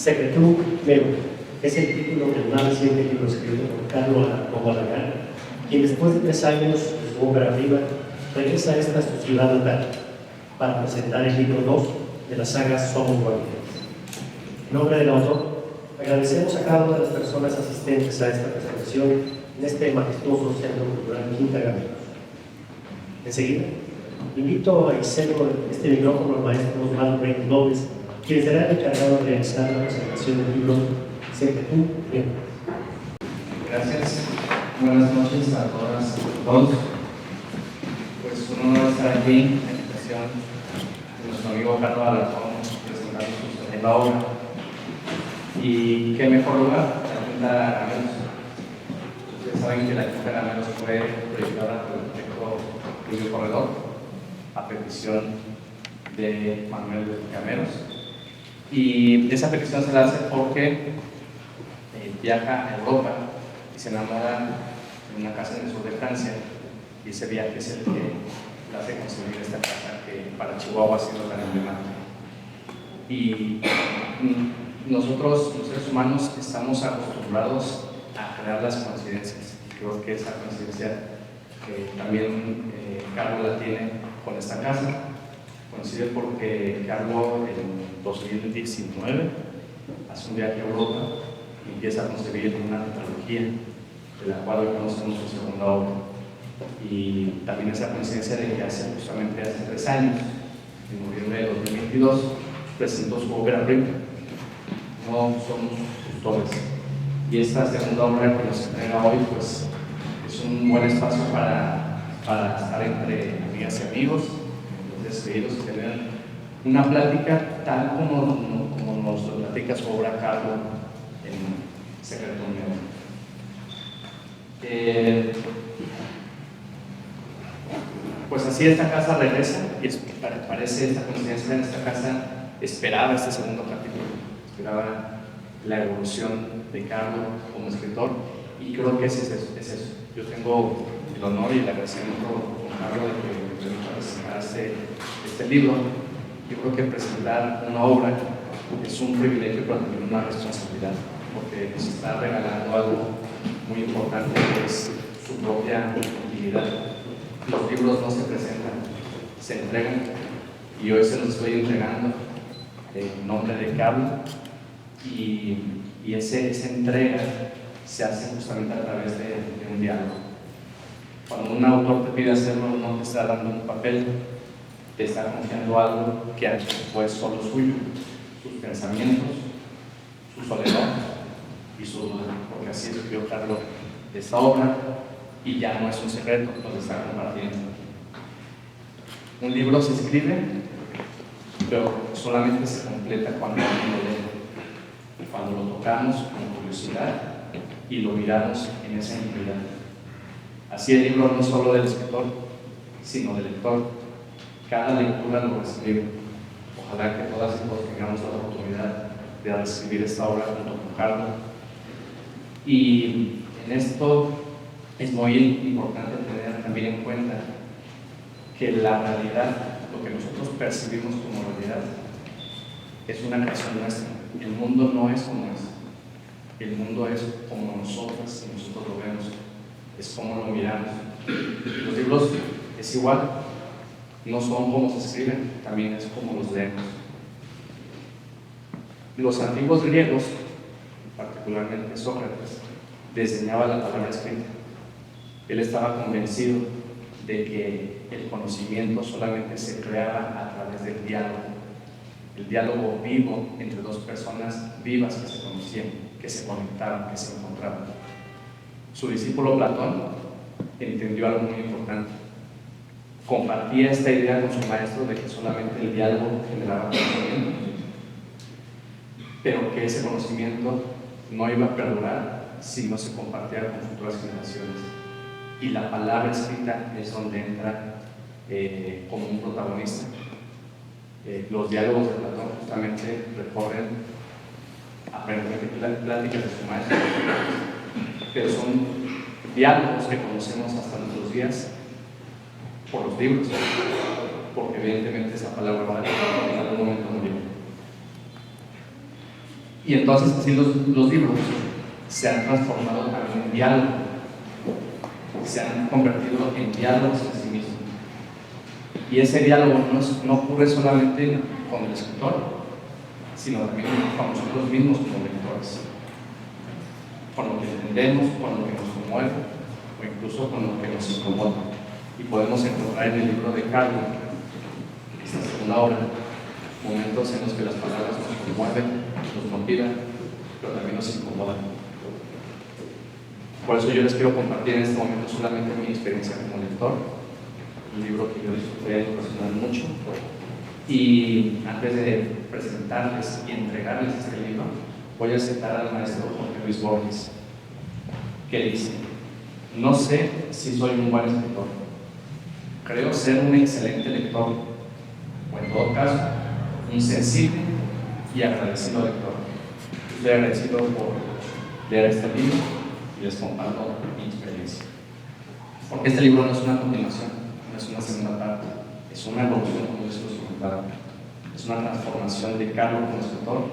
Secretum Meo es el título del más reciente libro escrito por Carlo Alacán, quien después de 3 años de su obra arriba regresa a esta su ciudad natal para presentar el libro 2 de la saga Somos Guardianes. En nombre del autor, agradecemos a cada una de las personas asistentes a esta presentación en este majestuoso Centro Cultural Quinta Gaminos. Enseguida, invito a hacerlo este micrófono al maestro Osvaldo Reyes López, quien será el encargado de realizar la presentación del libro Secretum Meo. Gracias. Buenas noches a todas y todos. Pues un honor estar aquí en la invitación de nuestro amigo Carlos Alarcón presentando su segunda obra. Y qué mejor lugar, la Quinta Gaminos. Ustedes saben que la Quinta Gaminos fue proyectada por el arquitecto Julio Corredor a petición de Manuel Gameros. Y esa petición se la hace porque viaja a Europa y se enamora de una casa en el sur de Francia, y ese viaje es el que le hace construir esta casa que para Chihuahua ha sido tan emblemática. Y nosotros, los seres humanos, estamos acostumbrados a crear las coincidencias. Creo que esa coincidencia también Carlos la tiene con esta casa. Coincide porque Carlos en 2019 hace un viaje a Europa y empieza a concebir una tetralogía de la cual hoy conocemos su segunda obra. Y también esa coincidencia de que justamente hace 3 años, en noviembre de 2022, presentó su ópera prima, No somos tutores. Y esta segunda obra que nos entrega hoy, pues es un buen espacio para estar entre amigas y amigos, despedidos, y tener una plática tal como nos lo platica su obra Carlos en Secretum Meo. Pues así esta casa regresa, y parece esta coincidencia en esta casa esperaba este segundo capítulo, esperaba la evolución de Carlos como escritor, y creo que es eso. Yo tengo el honor y el agradecimiento con Carlos de que me permita presentar este libro. Yo creo que presentar una obra es un privilegio, pero también una responsabilidad, porque nos está regalando algo muy importante, que es su propia utilidad. Los libros no se presentan, se entregan, y hoy se los estoy entregando en nombre de Carlos, y esa entrega se hace justamente a través de un diálogo. Cuando un autor te pide hacerlo, no te está dando un papel, te está confiando algo que antes fue solo suyo, sus pensamientos, su soledad y su duda, porque así escribió Carlos esta obra, y ya no es un secreto, lo está compartiendo. Un libro se escribe, pero solamente se completa cuando alguien lo lee, cuando lo tocamos con curiosidad y lo miramos en esa intimidad. Así el libro no es solo del escritor, sino del lector. Cada lectura lo recibe. Ojalá que todas y todos tengamos la oportunidad de recibir esta obra junto con Carlos. Y en esto es muy importante tener también en cuenta que la realidad, lo que nosotros percibimos como realidad, es una creación nuestra. El mundo no es como es. El mundo es como nosotras y nosotros lo vemos. Es como lo miramos. Los libros es igual. No son como se escriben, también es como los leemos. Los antiguos griegos, particularmente Sócrates, desdeñaba la palabra escrita. Él estaba convencido de que el conocimiento solamente se creaba a través del diálogo. El diálogo vivo entre dos personas vivas que se conocían, que se conectaban, que se encontraban. Su discípulo Platón entendió algo muy importante. Compartía esta idea con su maestro de que solamente el diálogo generaba conocimiento, pero que ese conocimiento no iba a perdurar si no se compartía con futuras generaciones. Y la palabra escrita es donde entra como un protagonista. Los diálogos de Platón justamente recorren aparentemente pláticas de su maestro, pero son diálogos que conocemos hasta nuestros días por los libros, porque evidentemente esa palabra en algún momento murió. Y entonces así los libros se han transformado también en diálogo, se han convertido en diálogos en sí mismos. Y ese diálogo no ocurre solamente con el escritor, sino también con nosotros mismos como lectores, con lo que entendemos, con lo que nos conmueve o incluso con lo que nos incomoda. Y podemos encontrar en el libro de Carlos, esta segunda obra, momentos en los que las palabras nos conmueven, nos motivan, pero también nos incomodan. Por eso yo les quiero compartir en este momento solamente mi experiencia como lector, un libro que yo disfruté personal mucho. Y antes de presentarles y entregarles este libro, voy a citar al maestro Jorge Luis Borges, que dice: no sé si soy un buen escritor, creo ser un excelente lector, o en todo caso, un sensible y agradecido lector. Estoy agradecido por leer este libro y les comparto mi experiencia. Porque este libro no es una continuación, no es una segunda parte, es una evolución, como les he comentado. Es una transformación de Carlos como escritor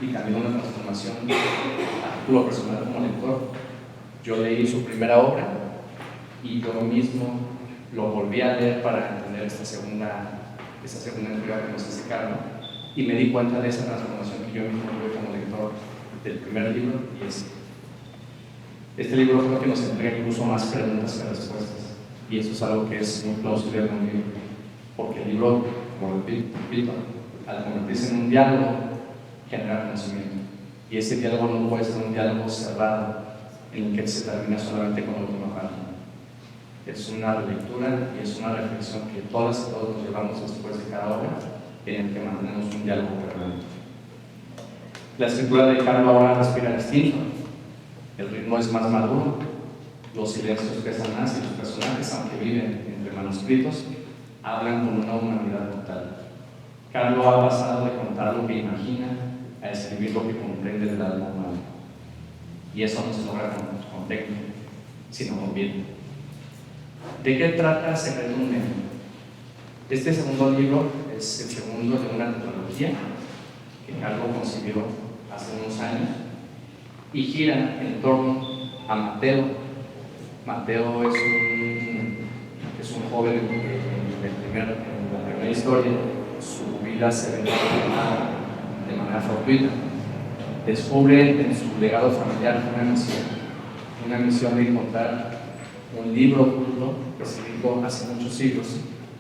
y también una transformación a título personal como lector. Yo leí su primera obra y yo mismo lo volví a leer para entender esta segunda entrega que nos hace Carlos, y me di cuenta de esa transformación que yo mismo tuve como lector del primer libro y este libro creo que nos entrega incluso más preguntas que respuestas, y eso es algo que es muy plausible en un libro, porque el libro, como repito, al convertirse en un diálogo, genera conocimiento, y ese diálogo no puede ser un diálogo cerrado en el que se termina solamente con la última página. Es una lectura y es una reflexión que todas y todos nos llevamos después de cada obra, en el que mantenemos un diálogo permanente. La escritura de Carlos ahora respira distinto, el ritmo es más maduro, los silencios pesan más y los personajes, aunque viven entre manuscritos, hablan con una humanidad total. Carlos ha pasado de contar lo que imagina a escribir lo que comprende del alma humana. Y eso no se logra con técnica, sino con vida. ¿De qué trata Secreto de un Niño? Este segundo libro es el segundo de una trilogía que Carlos concibió hace unos años y gira en torno a Mateo. Mateo es un joven en la primera historia. Su vida se ve de manera fortuita. Descubre en su legado familiar una misión de encontrar un libro oculto escrito hace muchos siglos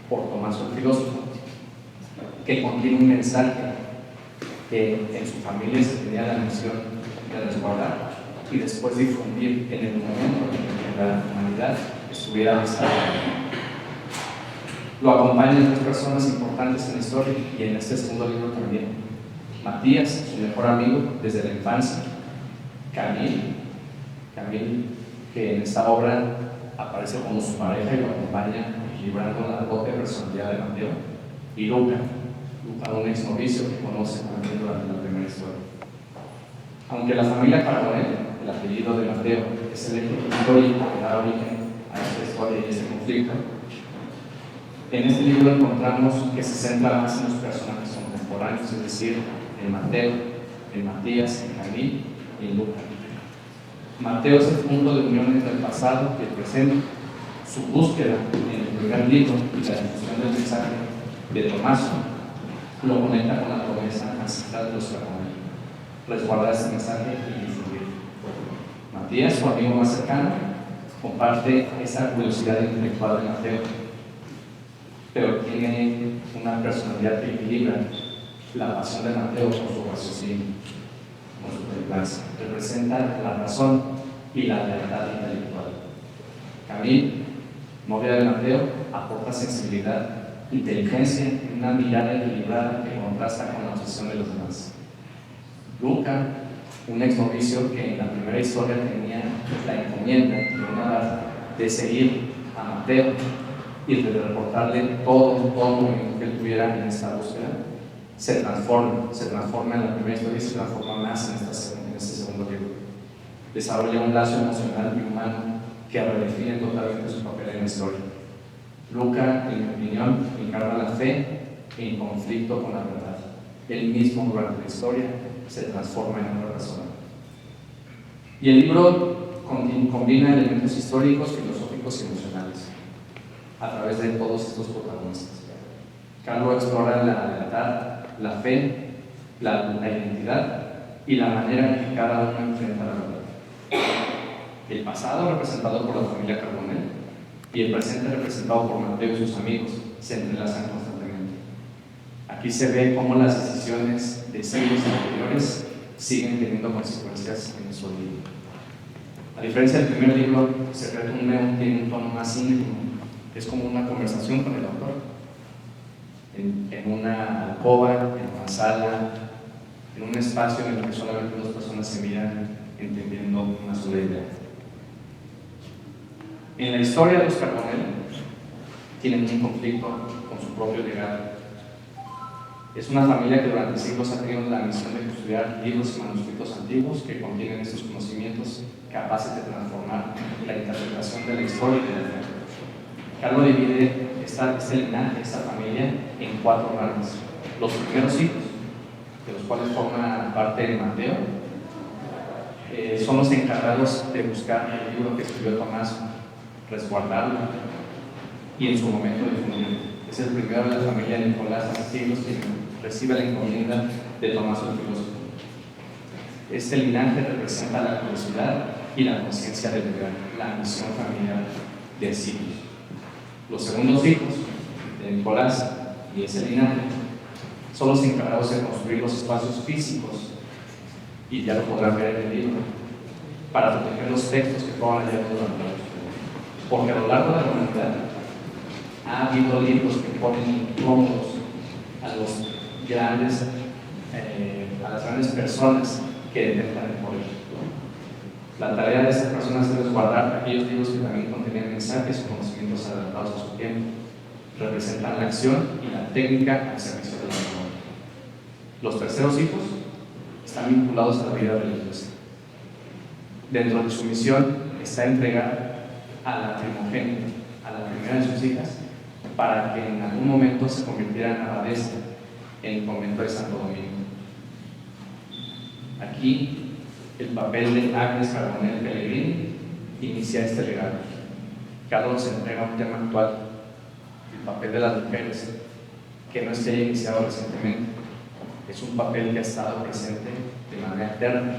por Tomás el filósofo, que contiene un mensaje que en su familia se tenía la misión de resguardar y después difundir en el momento en que la humanidad estuviera desarrollada. Lo acompañan tres personas importantes en la historia y en este segundo libro también. Matías, su mejor amigo desde la infancia. Camille, que en esta obra aparece como su pareja y lo acompaña equilibrando la doble personalidad de Mateo. Y Luca, un ex novicio que conoce también durante la primera historia. Aunque la familia Carbonell, el apellido de Mateo, es el eje histórico que da origen a esta historia y este conflicto, en este libro encontramos que se centra más en los personajes contemporáneos, es decir, en Mateo, en Matías, en Camille y en Luca. Mateo es el punto de unión entre el pasado y el presente. Su búsqueda en el primer libro y la difusión del mensaje de Tomás lo conecta con la promesa ancestral de los Carbonell, resguardar este mensaje y difundirlo. Matías, su amigo más cercano, comparte esa curiosidad intelectual de Mateo, pero tiene una personalidad que equilibra la pasión de Mateo con su raciocinio, con su templanza. Representa la razón y la lealtad intelectual. Camille, novia de Mateo, aporta sensibilidad, inteligencia y una mirada equilibrada que contrasta con la obsesión de los demás. Luca, un ex novicio que en la primera historia tenía la encomienda y una de seguir a Mateo y de reportarle todo el movimiento que él tuviera en esta búsqueda, se transforma en la primera historia y se transforma más en este segundo libro. Desarrolla un lazo emocional y humano que redefine totalmente su papel en la historia. Luca, en mi opinión, encarna la fe en conflicto con la verdad. él mismo durante la historia se transforma en otra persona. Y el libro combina elementos históricos, filosóficos y emocionales a través de todos estos protagonistas. Carlos explora la lealtad, la fe, la identidad y la manera en que cada uno enfrenta la verdad. El pasado, representado por la familia Carbonell, y el presente, representado por Mateo y sus amigos, se entrelazan constantemente. Aquí se ve cómo las decisiones de siglos anteriores siguen teniendo consecuencias en nuestro día. A diferencia del primer libro, Secretum Meum tiene un tono más íntimo. Es como una conversación con el autor, en una alcoba, en una sala, en un espacio en el que solamente dos personas se miran entendiendo una sola idea. En la historia de los Carbonell tienen un conflicto con su propio legado. Es una familia que durante siglos ha tenido la misión de estudiar libros y manuscritos antiguos que contienen estos conocimientos capaces de transformar la interpretación de la historia y de la fe. Carlos divide este linaje, esta familia, en 4 ramas. Los primeros hijos, de los cuales forma parte Mateo, son los encargados de buscar el libro que escribió Tomás, resguardarlo y en su momento difundirlo. Es el primero de la familia de Nicolás hace siglos que recibe la encomienda de Tomás el filósofo. Este linaje representa la curiosidad y la conciencia de deber, la misión familiar de siglos. Los segundos hijos de Nicolás y ese linaje son los encargados de construir los espacios físicos, y ya lo podrán ver en el libro, para proteger los textos que fueron hallados durante la historia. Porque a lo largo de la humanidad ha habido libros que ponen incómodos a las grandes personas que detentan el poder. La tarea de esas personas es resguardar aquellos libros que también contenían mensajes o conocimientos adaptados a su tiempo. Representan la acción y la técnica al servicio de la memoria. Los terceros hijos están vinculados a la vida religiosa. Dentro de su misión está entregar a la primogénita, a la primera de sus hijas, para que en algún momento se convirtiera en abadesa en el convento de Santo Domingo. Aquí el papel de Agnes Carbonell Pellegrini inicia este legado. Carlos entrega un tema actual, el papel de las mujeres, que no esté iniciado recientemente. Es un papel que ha estado presente de manera eterna,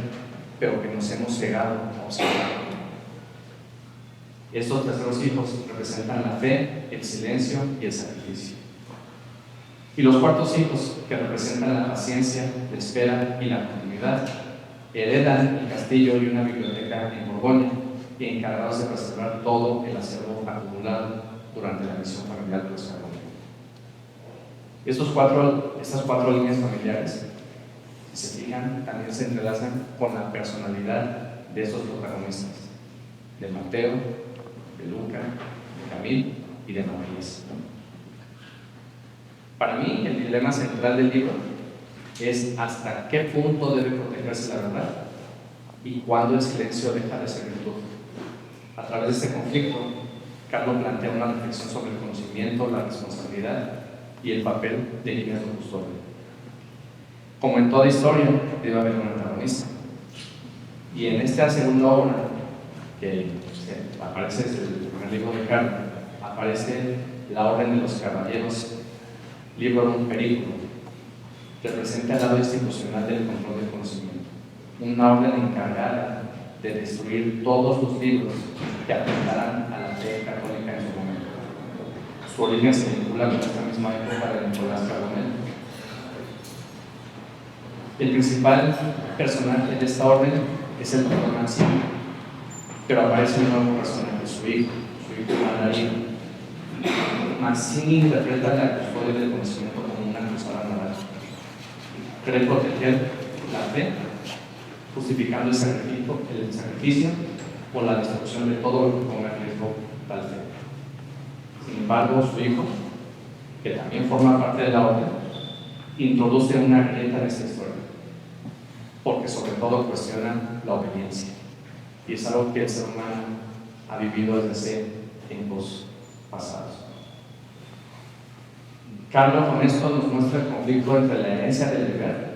pero que nos hemos cegado a observar. Estos terceros hijos representan la fe, el silencio y el sacrificio. Y los cuartos hijos, que representan la paciencia, la espera y la continuidad, heredan el castillo y una biblioteca en Borgoña, y encargados de preservar todo el acervo acumulado durante la misión familiar de los Carbonell. Estas cuatro líneas familiares, si se fijan, también se entrelazan con la personalidad de estos protagonistas, de Mateo, de Luca, de Camil y de Matías. Para mí, el dilema central del libro es hasta qué punto debe protegerse la verdad y cuándo el silencio deja de ser virtud. A través de este conflicto, Carlos plantea una reflexión sobre el conocimiento, la responsabilidad y el papel de quien es el custodio. Como en toda historia, debe haber un antagonista. Y en esta segunda obra, que aparece desde el primer libro de Carlos, aparece la Orden de los Caballeros, Librorum Periculum, que representa el lado institucional del control del conocimiento. Una orden encargada de destruir todos los libros que atentaran a la fe católica en su momento. Su origen se vincula con esta misma época de Nicolás Carbonell. El principal personaje de esta orden es el doctor Mancini, pero aparece un nuevo personaje, su hijo Mandarino. Mancini interpreta la custodia del conocimiento como una cruzada moral. Cree proteger la fe, justificando el sacrificio o la destrucción de todo lo que ponga en riesgo tal fe. Sin embargo, su hijo, que también forma parte de la orden, introduce una grieta en esta historia, porque sobre todo cuestiona la obediencia, y es algo que el ser humano ha vivido desde hace tiempos pasados. Carlos con esto nos muestra el conflicto entre la herencia del deber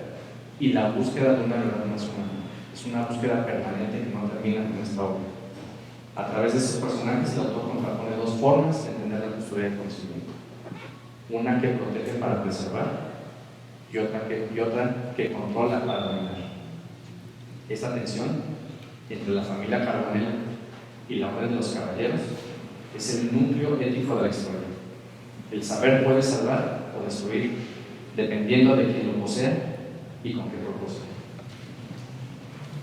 y la búsqueda de una verdad más humana. Es una búsqueda permanente que no termina con esta obra. A través de estos personajes, el autor contrapone dos formas de entender la custodia del conocimiento. Una que protege para preservar y otra que controla para dominar. Esta tensión entre la familia Carbonell y la orden de los caballeros es el núcleo ético de la historia. El saber puede salvar o destruir dependiendo de quién lo posea y con qué propósito.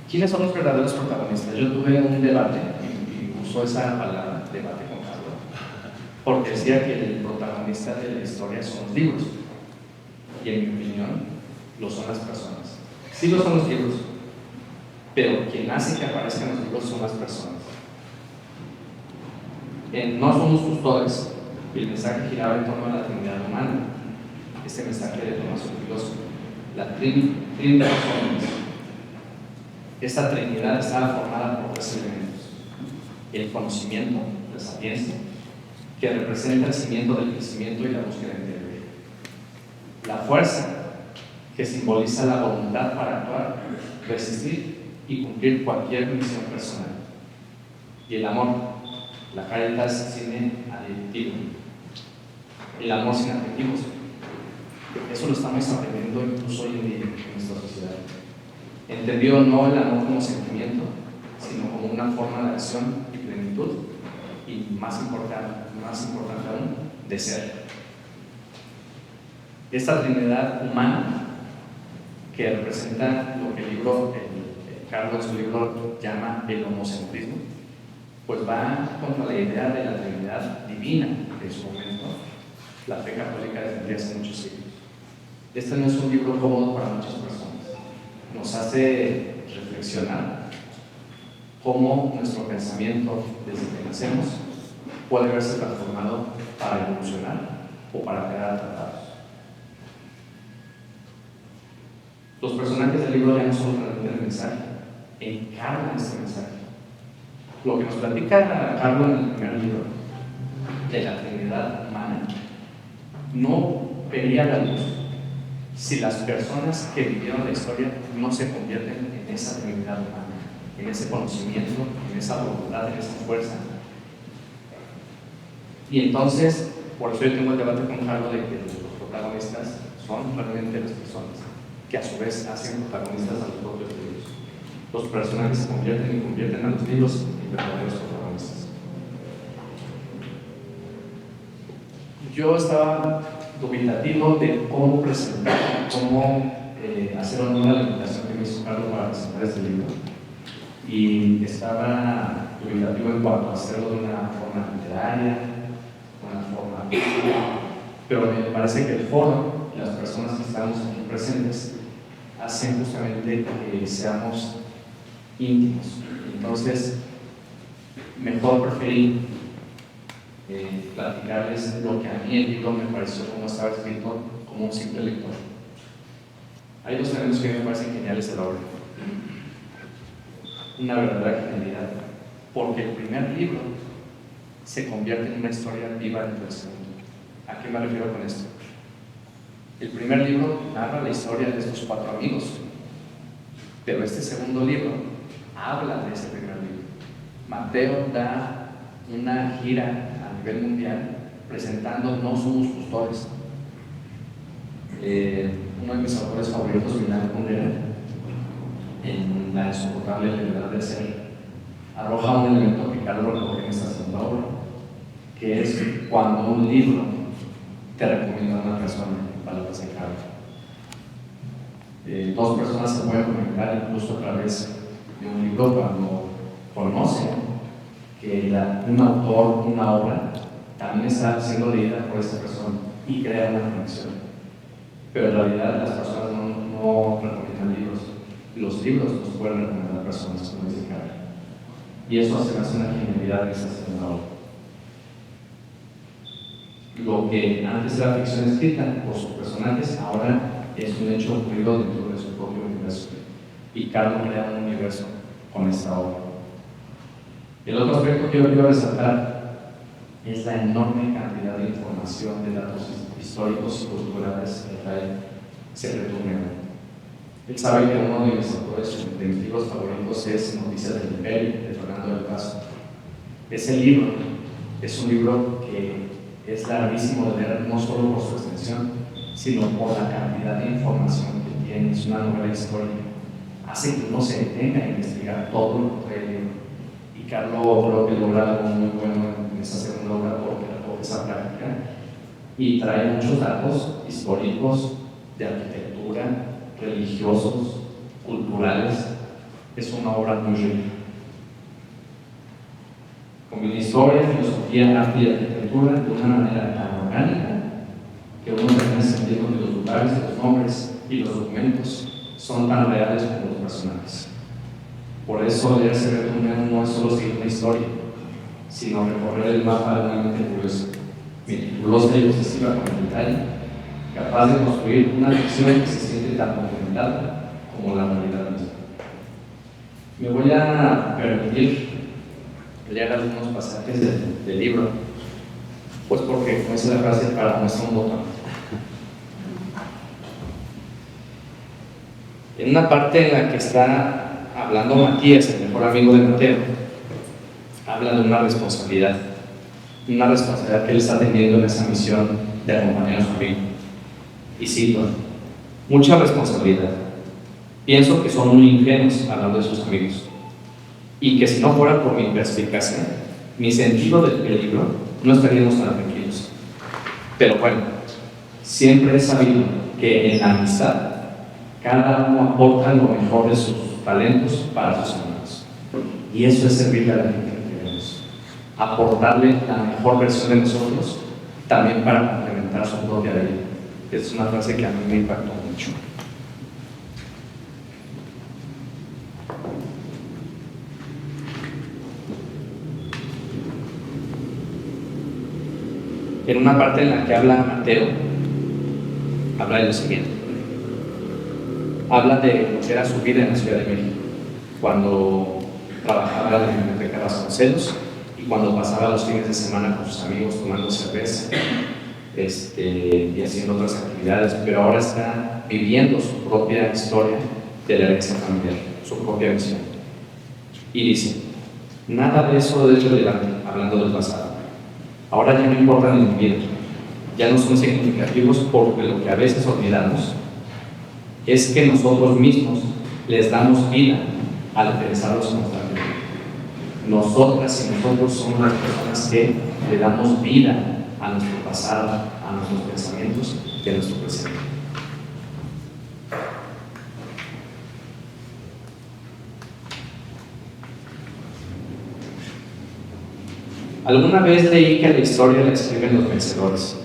¿Quiénes son los verdaderos protagonistas? Yo tuve un debate y uso esa palabra, debate con Carlos, porque decía que el protagonista de la historia son los libros, y en mi opinión lo son las personas. Sí lo son los libros, pero quien hace que aparezcan los libros son las personas. No somos custodios, y el mensaje giraba en torno a la Trinidad humana. Este mensaje de Tomás el filósofo, la Trinidad de los hombres. Esta Trinidad estaba formada por tres elementos: el conocimiento, la sapiencia, que representa el cimiento del crecimiento y la búsqueda interior; la fuerza, que simboliza la voluntad para actuar, resistir y cumplir cualquier misión personal; y el amor, la caritas sine adictiva, el amor sin adjetivos. Eso lo estamos aprendiendo incluso hoy en día en nuestra sociedad. Entendido no el amor como sentimiento, sino como una forma de acción y plenitud, y más importante aún, de ser. Esta Trinidad humana, que representa lo que el libro, Carlos, su libro, llama el homocentrismo, pues va contra la idea de la Trinidad divina de su momento. La fe católica defendía hace muchos siglos. Este no es un libro cómodo para muchas personas. Nos hace reflexionar cómo nuestro pensamiento, desde que nacemos, puede verse transformado para evolucionar o para quedar atrapados. Los personajes del libro ya no solo transmiten el mensaje, encarnan este mensaje. Lo que nos platica Carlos en el primer libro de la Trinidad humana no vería la luz si las personas que vivieron la historia no se convierten en esa Trinidad humana, en ese conocimiento, en esa voluntad, en esa fuerza. Y entonces, por eso yo tengo el debate con Carlos de que los protagonistas son realmente las personas, que a su vez hacen protagonistas a los propios libros. Los personajes se convierten a los libros en verdaderos protagonistas. Yo estaba dubitativo de cómo presentar, cómo hacer honor a la invitación que me hizo Carlos para presentar este libro. Y estaba dubitativo en cuanto a hacerlo de una forma literaria, de una forma artística, pero me parece que el foro y las personas que estamos aquí presentes hacen justamente que seamos íntimos. Entonces, mejor preferí platicarles lo que a mí el libro me pareció como estaba escrito, como un simple lector. Hay dos elementos que me parecen geniales de la obra. Una verdadera genialidad, porque el primer libro se convierte en una historia viva dentro del segundo. ¿A qué me refiero con esto? El primer libro narra la historia de estos cuatro amigos, pero este segundo libro habla de ese primer libro. Mateo da una gira a nivel mundial presentando No somos custodios. Uno de mis autores favoritos, Milán Kundera, en La insoportable levedad del ser, arroja un elemento que Carlos recoge en esta segunda obra, que es cuando un libro te recomienda a una persona para que se encargue. Dos personas se pueden comentar incluso a través de un libro cuando conocen que un autor, una obra, también está siendo leída por esa persona y crea una conexión. Pero en realidad las personas no recomiendan libros. Los libros nos pueden recomendar personas, como dice Carlos. Y eso hace una genialidad de esa segunda obra. Lo que antes era ficción escrita por sus personajes, ahora es un hecho ocurrido dentro de su propio universo. Y Carlos crea un universo con esta obra. El otro aspecto que yo quiero resaltar es la enorme cantidad de información, de datos históricos y culturales que trae Secretum Meum. Él sabe que uno de mis autores, de mis libros favoritos, es Noticias del Imperio, de Fernando del Caso. Ese libro es un libro que es larguísimo de leer, no solo por su extensión, sino por la cantidad de información que tiene. Es una novela histórica. Hace que uno se detenga a investigar todo lo que trae el libro. Y Carlos creo que logra algo muy bueno en esa segunda obra porque la esa práctica y trae muchos datos históricos de arquitectura, religiosos, culturales. Es una obra muy rica. Combina historia, filosofía, arte y arquitectura de una manera tan orgánica que uno termina sintiendo que los lugares, los nombres y los documentos son tan reales como los personajes. Por eso leer Secretum Meum no es solo seguir una historia, sino recorrer el mapa de una mente curiosa, meticulosa y obsesiva con el detalle, capaz de construir una ficción que se siente tan complementada como la realidad misma. Me voy a permitir leer algunos pasajes del libro, pues porque, como dice la frase, para muestra un botón. En una parte en la que está hablando Matías, el mejor amigo de Mateo, habla de una responsabilidad que él está teniendo en esa misión de acompañar a su amigo. Y cito: mucha responsabilidad. Pienso que son muy ingenuos hablando de sus amigos, y que si no fuera por mi perspicacia, mi sentido del peligro, no estaríamos tan tranquilos. Pero bueno, siempre he sabido que en la amistad cada uno aporta lo mejor de sus talentos para sus amigos. Y eso es servirle a la gente que queremos. Aportarle la mejor versión de nosotros, también para complementar su propia vida. Es una frase que a mí me impactó mucho. En una parte en la que habla Mateo, habla de lo siguiente. Habla de lo que era su vida en la Ciudad de México, cuando trabajaba en la biblioteca Vasconcelos y cuando pasaba los fines de semana con sus amigos tomando cerveza y haciendo otras actividades, pero ahora está viviendo su propia historia de la herencia familiar, su propia visión. Y dice: nada de eso es relevante, hablando del pasado. Ahora ya no importan en mi vida, ya no son significativos, porque lo que a veces olvidamos es que nosotros mismos les damos vida al pensarlos constantemente. Nosotras y nosotros somos las personas que le damos vida a nuestro pasado, a nuestros pensamientos y a nuestro presente. Alguna vez leí que la historia la escriben los vencedores,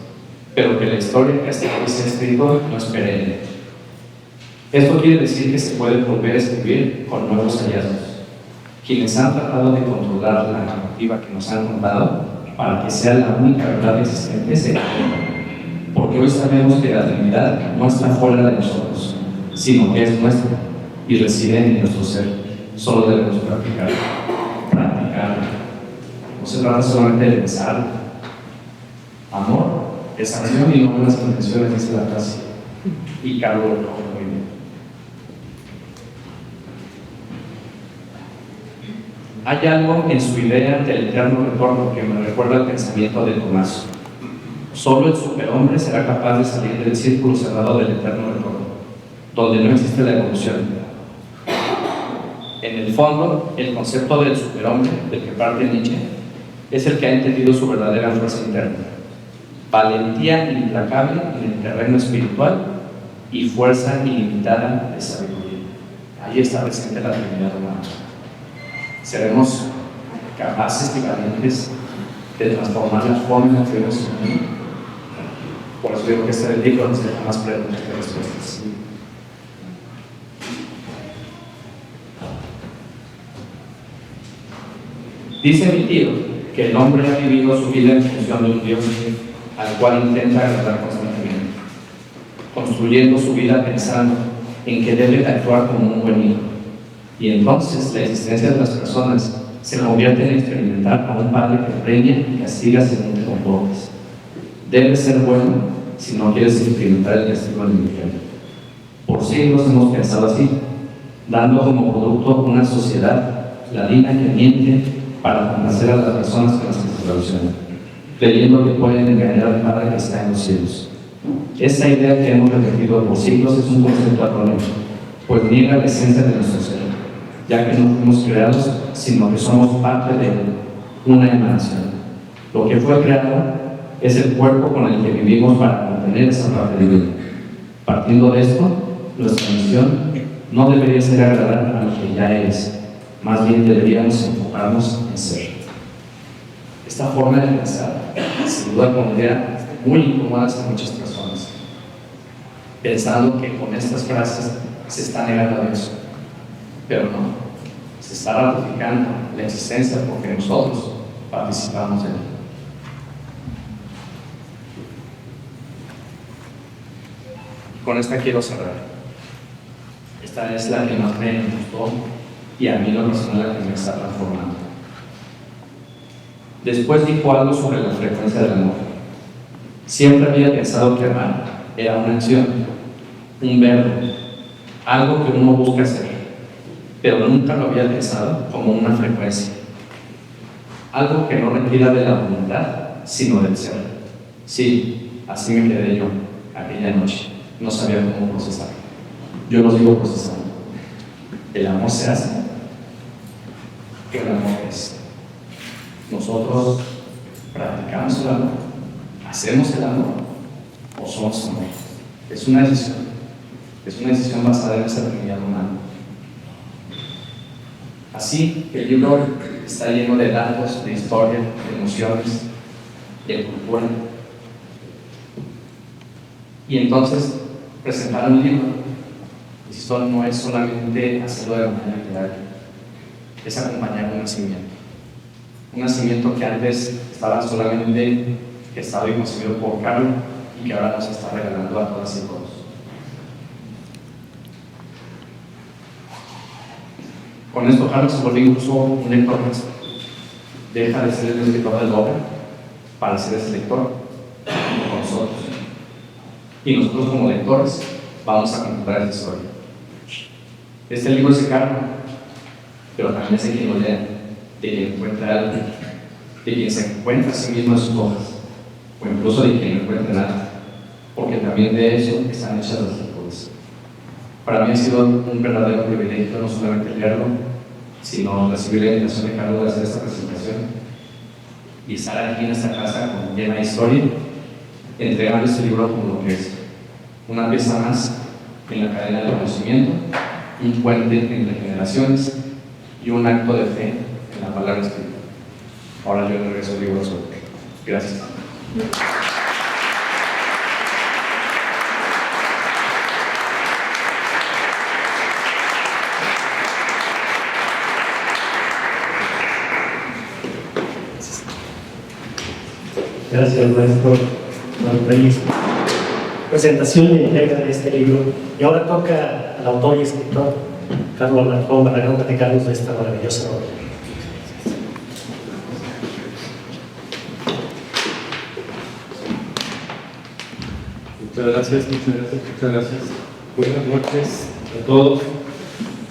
pero que la historia que hasta hoy se ha escrito no es perenne. Esto quiere decir que se puede volver a escribir con nuevos hallazgos. Quienes han tratado de controlar la narrativa que nos han contado para que sea la única verdad existente se equivocan, porque hoy sabemos que la Trinidad no está fuera de nosotros, sino que es nuestra y reside en nuestro ser. Solo debemos practicar. No se trata solamente de pensar. Amor es acción y no buenas intenciones, dice la frase. Y Carlos lo coge muy bien. Hay algo en su idea del eterno retorno que me recuerda al pensamiento de Tomás. Solo el superhombre será capaz de salir del círculo cerrado del eterno retorno, donde no existe la evolución. En el fondo, el concepto del superhombre, del que parte Nietzsche, es el que ha entendido su verdadera fuerza interna: valentía implacable en el terreno espiritual y fuerza ilimitada de sabiduría. Ahí está presente la Trinidad humana. Seremos capaces y valientes de transformar la forma en que vemos el mundo. Por eso digo que este libro nos deja más preguntas que respuestas. Dice mi tío que el hombre ha vivido su vida en función de un Dios al cual intenta agradar constantemente, construyendo su vida pensando en que debe actuar como un buen hijo. Y entonces la existencia de las personas se convierte en experimentar a un padre que premia y castiga según te comportes. Debes ser bueno si no quieres experimentar el castigo del infierno. Por siglos hemos pensado así, dando como producto una sociedad ladina que miente para complacer a las personas con las que se relacionan, creyendo que pueden engañar al Padre que está en los cielos. Esta idea que hemos repetido por siglos es un concepto erróneo, pues niega la esencia de nuestro ser, ya que no fuimos creados, sino que somos parte de una emanación. Lo que fue creado es el cuerpo con el que vivimos para contener esa parte divina. Partiendo de esto, nuestra misión no debería ser agradar a lo que ya es, más bien deberíamos enfocarnos en ser. Esta forma de pensar, sin duda, pondría muy incómodas a muchas personas, pensando que con estas frases se está negando a Dios. Pero no, se está ratificando la existencia porque nosotros participamos en él. Con esta quiero cerrar. Esta es la que más me gustó y a mí lo personal la que me está transformando. Después dijo algo sobre la frecuencia del amor. Siempre había pensado que amar era una acción, un verbo, algo que uno busca hacer, pero nunca lo había pensado como una frecuencia. Algo que no requiera de la voluntad, sino del ser. Sí, así me quedé yo aquella noche. No sabía cómo procesar. Yo lo sigo procesando. El amor se hace. ¿Qué el amor es? Nosotros practicamos el amor, hacemos el amor o somos amor. Es una decisión basada en esa dignidad humana. Así que el libro está lleno de datos, de historia, de emociones, de cultura. Y entonces, presentar un libro, esto no es solamente hacerlo de manera literaria, es acompañar un nacimiento. Un nacimiento que antes estaba solamente gestado y concebido por Carlos y que ahora nos está regalando a todas y todos. Con esto, Carlos se volvió incluso un lector más. Deja de ser el escritor de la obra para ser ese lector con nosotros. Y nosotros, como lectores, vamos a contar esa historia. Este libro es de Carlos, pero también es de quien lo lea, de quien encuentra algo, de quien se encuentra a sí mismo en sus hojas, o incluso de quien no encuentra nada, porque también de eso están hechas las lecturas. Para mí ha sido un verdadero privilegio no solamente leerlo, sino recibir la invitación de Carlos de hacer esta presentación y estar aquí en esta casa con llena de historia, entregando este libro como lo que es una pieza más en la cadena del conocimiento, un puente entre generaciones y un acto de fe en la palabra escrita. Ahora yo regreso al libro solo. Gracias. Gracias, maestro Juan Reyes. Presentación y entrega de este libro. Y ahora toca al autor y escritor Carlos Alarcón Barragán platicarnos de esta maravillosa obra. Muchas gracias. Buenas noches a todos.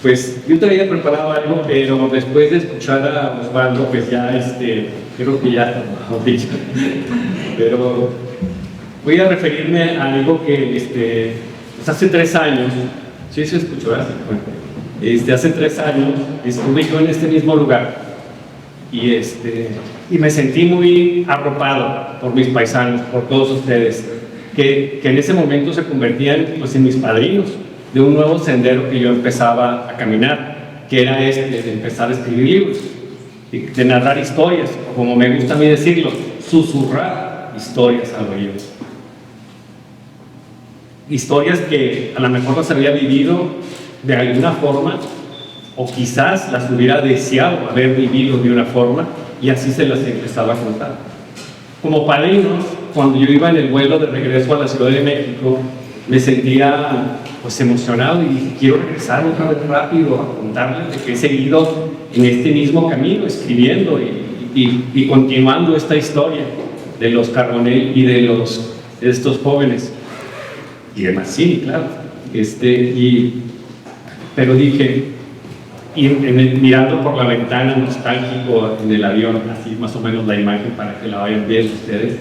Pues yo traía preparado algo, pero después de escuchar a Osvaldo, pues ya creo que ya pero voy a referirme a algo que pues hace 3 años, sí se escuchó, ¿verdad? Hace 3 años estuve yo en este mismo lugar y me sentí muy arropado por mis paisanos, por todos ustedes, que en ese momento se convertían pues en mis padrinos de un nuevo sendero que yo empezaba a caminar, que era de empezar a escribir libros, de narrar historias, o como me gusta a mí decirlo, susurrar historias al oído. Historias que a lo mejor las había vivido de alguna forma, o quizás las hubiera deseado haber vivido de una forma, y así se las empezaba a contar. Como padrinos, cuando yo iba en el vuelo de regreso a la Ciudad de México, me sentía pues emocionado y dije, quiero regresar otra vez rápido a contarles de que he seguido en este mismo camino, escribiendo y continuando esta historia de los Carbonell y de los estos jóvenes. Y demás, sí, claro. Pero dije, mirando por la ventana, nostálgico en el avión, así más o menos la imagen para que la vayan viendo ustedes,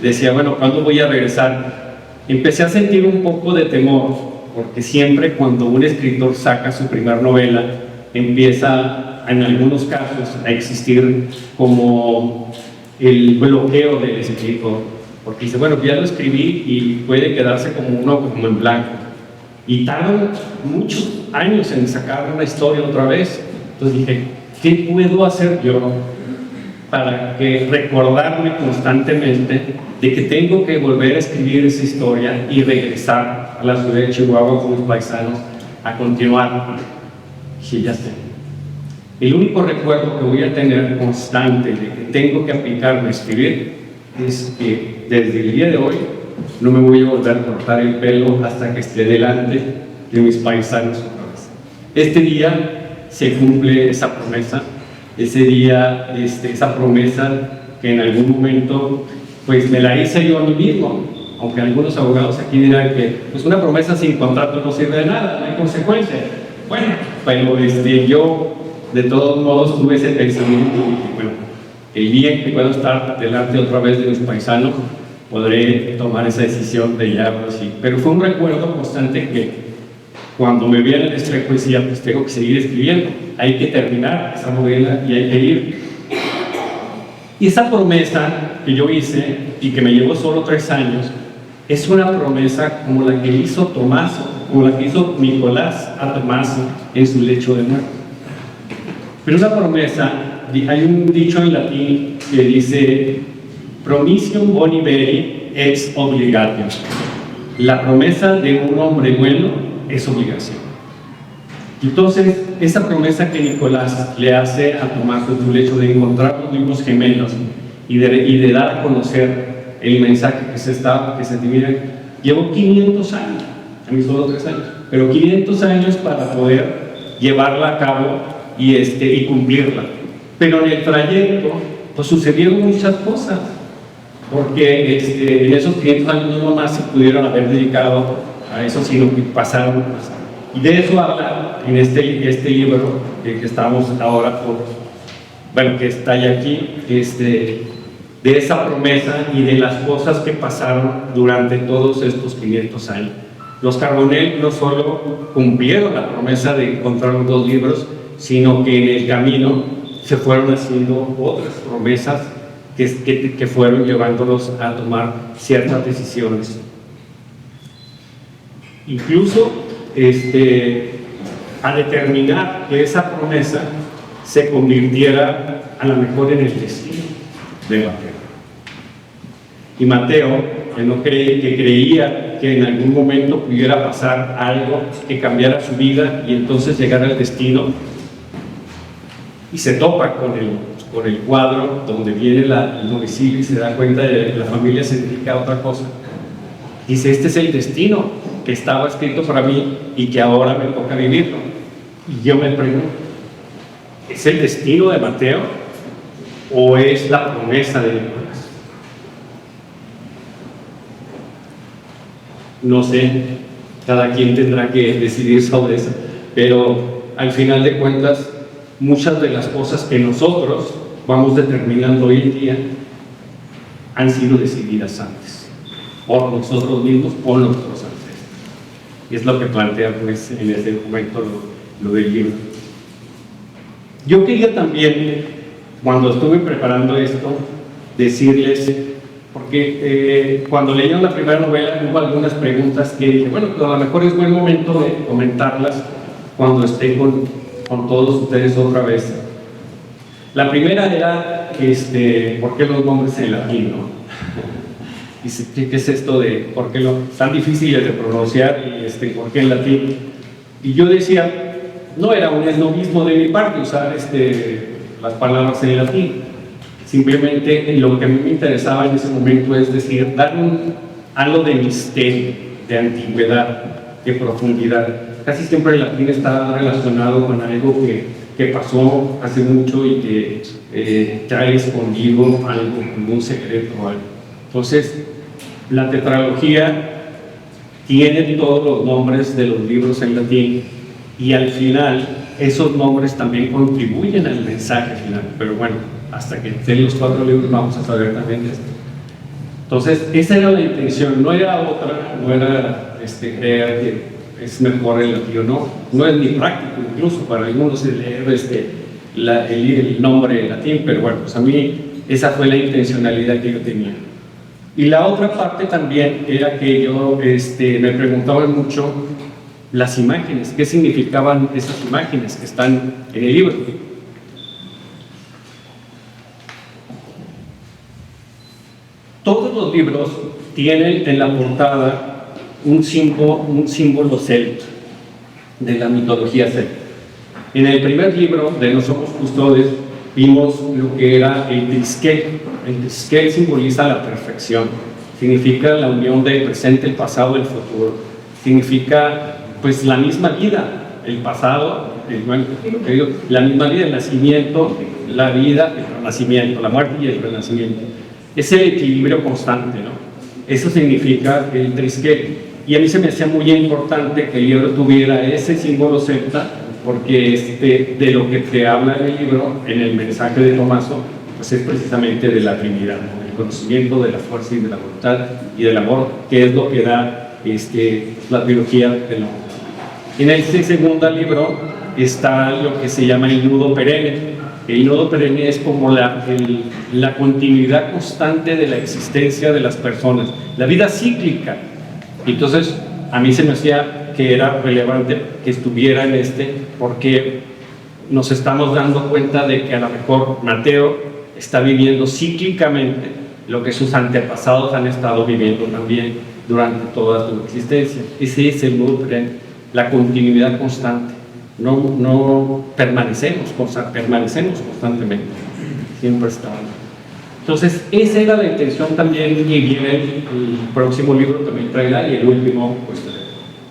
decía, bueno, ¿cuándo voy a regresar? Empecé a sentir un poco de temor, porque siempre cuando un escritor saca su primera novela, empieza, en algunos casos, a existir como el bloqueo del escritor, porque dice, bueno, ya lo escribí y puede quedarse como en blanco. Y tardan muchos años en sacar una historia otra vez. Entonces dije, ¿qué puedo hacer yo para recordarme constantemente de que tengo que volver a escribir esa historia y regresar a la ciudad de Chihuahua con mis paisanos a continuar? Sí, ya sé. El único recuerdo que voy a tener constante de que tengo que aplicarme a escribir es que desde el día de hoy no me voy a volver a cortar el pelo hasta que esté delante de mis paisanos otra vez. Este día se cumple esa promesa, ese día, esa promesa que en algún momento pues me la hice yo a mí mismo, aunque algunos abogados aquí dirán que pues una promesa sin contrato no sirve de nada, no hay consecuencia. Bueno, pero yo de todos modos tuve ese pensamiento y dije, bueno, el día en que puedo estar delante otra vez de mis paisanos, podré tomar esa decisión de ya así. Pero fue un recuerdo constante que cuando me vi en el espejo decía, pues tengo que seguir escribiendo, hay que terminar esa novela y hay que ir. Y esa promesa que yo hice y que me llevó solo 3 años, es una promesa como la que hizo Tomaso, como la que hizo Nicolás a Tomaso en su lecho de muerte. Pero una promesa, hay un dicho en latín que dice, promisium boni veri ex obligatio. La promesa de un hombre bueno es obligación. Entonces, esa promesa que Nicolás le hace a Tomaso en su lecho de encontrar los mismos gemelos y de dar a conocer el mensaje que se divide, llevó 500 años, a mí solo 3 años, pero 500 años para poder llevarla a cabo y cumplirla. Pero en el trayecto, pues sucedieron muchas cosas, porque en esos 500 años no nomás se pudieron haber dedicado a eso, sino que pasaron más. Y de eso habla en este libro que estamos ahora que está ya aquí, de esa promesa y de las cosas que pasaron durante todos estos 500 años. Los Carbonell no solo cumplieron la promesa de encontrar los 2 libros, sino que en el camino se fueron haciendo otras promesas que fueron llevándolos a tomar ciertas decisiones. Incluso a determinar que esa promesa se convirtiera a lo mejor en el destino de Mateo. Y Mateo, que creía que en algún momento pudiera pasar algo que cambiara su vida y entonces llegar al destino, y se topa con el cuadro donde viene el domicilio y se da cuenta de que la familia se dedica a otra cosa. Dice, este es el destino que estaba escrito para mí y que ahora me toca vivirlo. Y yo me pregunto, ¿es el destino de Mateo o es la promesa de Nicolás? No sé, cada quien tendrá que decidir sobre eso, pero al final de cuentas, muchas de las cosas que nosotros vamos determinando hoy en día han sido decididas antes, por nosotros mismos, por nuestros ancestros. Y es lo que plantea pues, en este documento lo del libro. Yo quería también, cuando estuve preparando esto, decirles, porque cuando leyeron la primera novela hubo algunas preguntas que dije, bueno, pues a lo mejor es buen momento de comentarlas cuando esté con todos ustedes otra vez. La primera era, ¿por qué los nombres en latín, no? Dice, ¿qué es esto de por qué tan difíciles de pronunciar y por qué en latín? Y yo decía, no era un esnovismo de mi parte usar las palabras en latín. Simplemente lo que a mí me interesaba en ese momento es decir, dar algo de misterio, de antigüedad, de profundidad. Casi siempre el latín está relacionado con algo que pasó hace mucho y que trae escondido algo, un secreto o algo. Entonces, la tetralogía tiene todos los nombres de los libros en latín y al final esos nombres también contribuyen al mensaje final. Pero bueno, hasta que estén los 4 libros vamos a saber también de esto. Entonces, esa era la intención, no era otra, no era creer que es mejor el latín, no es ni práctico, incluso para algunos es leer el nombre en latín, pero bueno, pues a mí esa fue la intencionalidad que yo tenía. Y la otra parte también era que yo me preguntaban mucho las imágenes, qué significaban esas imágenes que están en el libro. Todos los libros tienen en la portada un símbolo celta, de la mitología celta. En el primer libro de No Somos Custodes vimos lo que era el triskel. El triskel simboliza la perfección, significa la unión del presente, el pasado y el futuro. Significa pues la misma vida, el pasado, la misma vida, el nacimiento, la vida, el renacimiento, la muerte y el renacimiento. Es el equilibrio constante, ¿no? Eso significa el triskel. Y a mí se me hacía muy importante que el libro tuviera ese símbolo celta, porque de lo que te habla en el libro, en el mensaje de Tomaso, pues es precisamente de la Trinidad, ¿no? El conocimiento de la fuerza y de la voluntad y del amor, que es lo que da la biología del hombre. En este segundo libro está lo que se llama el nudo perenne. El nudo perenne es como la continuidad constante de la existencia de las personas, la vida cíclica. Entonces, a mí se me hacía que era relevante que estuviera en porque nos estamos dando cuenta de que a lo mejor Mateo está viviendo cíclicamente lo que sus antepasados han estado viviendo también durante toda su existencia. Ese es el nudo perenne, la continuidad constante. No permanecemos constantemente, siempre estamos. Entonces, esa era la intención también, y viene el próximo libro también traerá, y el último, pues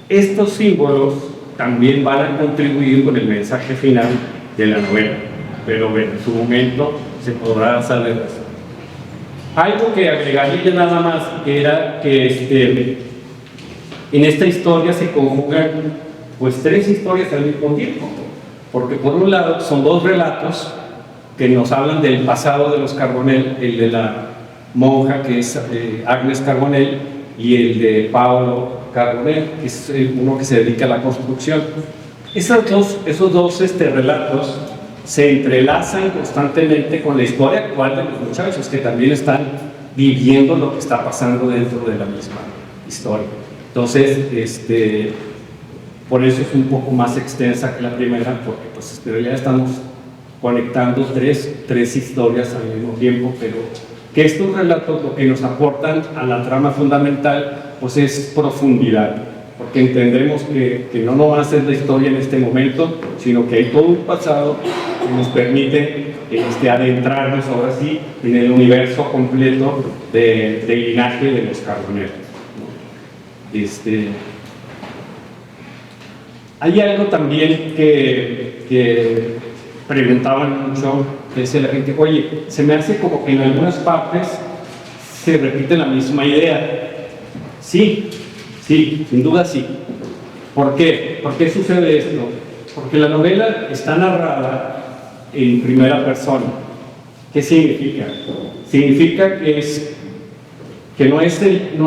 estos símbolos también van a contribuir con el mensaje final de la novela, pero en su momento se podrá saber eso. Algo que agregaría nada más era que en esta historia se conjugan pues 3 historias al mismo tiempo, porque por un lado son 2 relatos que nos hablan del pasado de los Carbonell, el de la monja que es Agnes Carbonell y el de Paolo Carbonell, que es uno que se dedica a la construcción. Esos dos relatos se entrelazan constantemente con la historia actual de los muchachos que también están viviendo lo que está pasando dentro de la misma historia. Entonces, por eso es un poco más extensa que la primera, porque pues en realidad estamos conectando tres historias al mismo tiempo, pero que estos relatos lo que nos aportan a la trama fundamental pues es profundidad, porque entendemos que no nomás es la historia en este momento, sino que hay todo un pasado que nos permite adentrarnos ahora sí en el universo completo del linaje de los Carbonell. Hay algo también que preguntaban mucho, que decía la gente, oye, se me hace como que en algunas partes se repite la misma idea. Sí, sin duda sí. ¿Por qué? ¿Por qué sucede esto? Porque la novela está narrada en primera persona. ¿Qué significa? Significa que no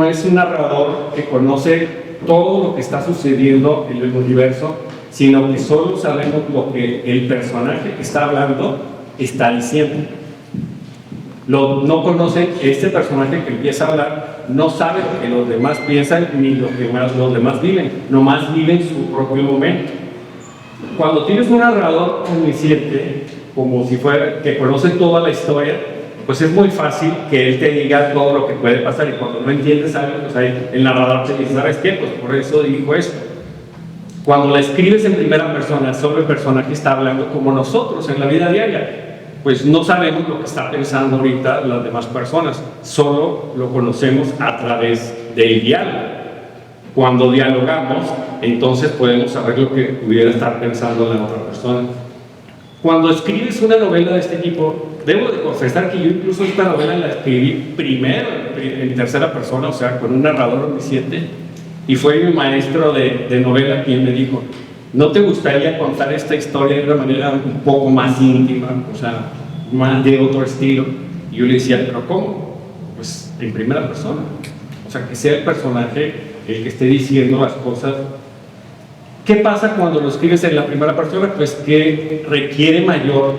es un narrador que conoce todo lo que está sucediendo en el universo, sino que solo sabemos lo que el personaje que está hablando está diciendo. No conoce este personaje que empieza a hablar, no sabe lo que los demás piensan ni lo que los demás viven, nomás viven su propio momento. Cuando tienes un narrador omnisciente, como si fuera que conoce toda la historia, pues es muy fácil que él te diga todo lo que puede pasar, y cuando no entiendes algo, pues ahí el narrador te dice, ¿sabes qué? Pues por eso dijo esto. Cuando la escribes en primera persona, solo el personaje está hablando como nosotros en la vida diaria, pues no sabemos lo que está pensando ahorita las demás personas, solo lo conocemos a través del diálogo. Cuando dialogamos, entonces podemos saber lo que pudiera estar pensando la otra persona. Cuando escribes una novela de este tipo, debo de confesar que yo incluso esta novela la escribí primero en tercera persona, o sea, con un narrador omnisciente, y fue mi maestro de novela quien me dijo, ¿no te gustaría contar esta historia de una manera un poco más íntima, o sea, más de otro estilo? Y yo le decía, ¿pero cómo? Pues en primera persona, o sea, que sea el personaje el que esté diciendo las cosas. ¿Qué pasa cuando lo escribes en la primera persona? Pues que requiere mayor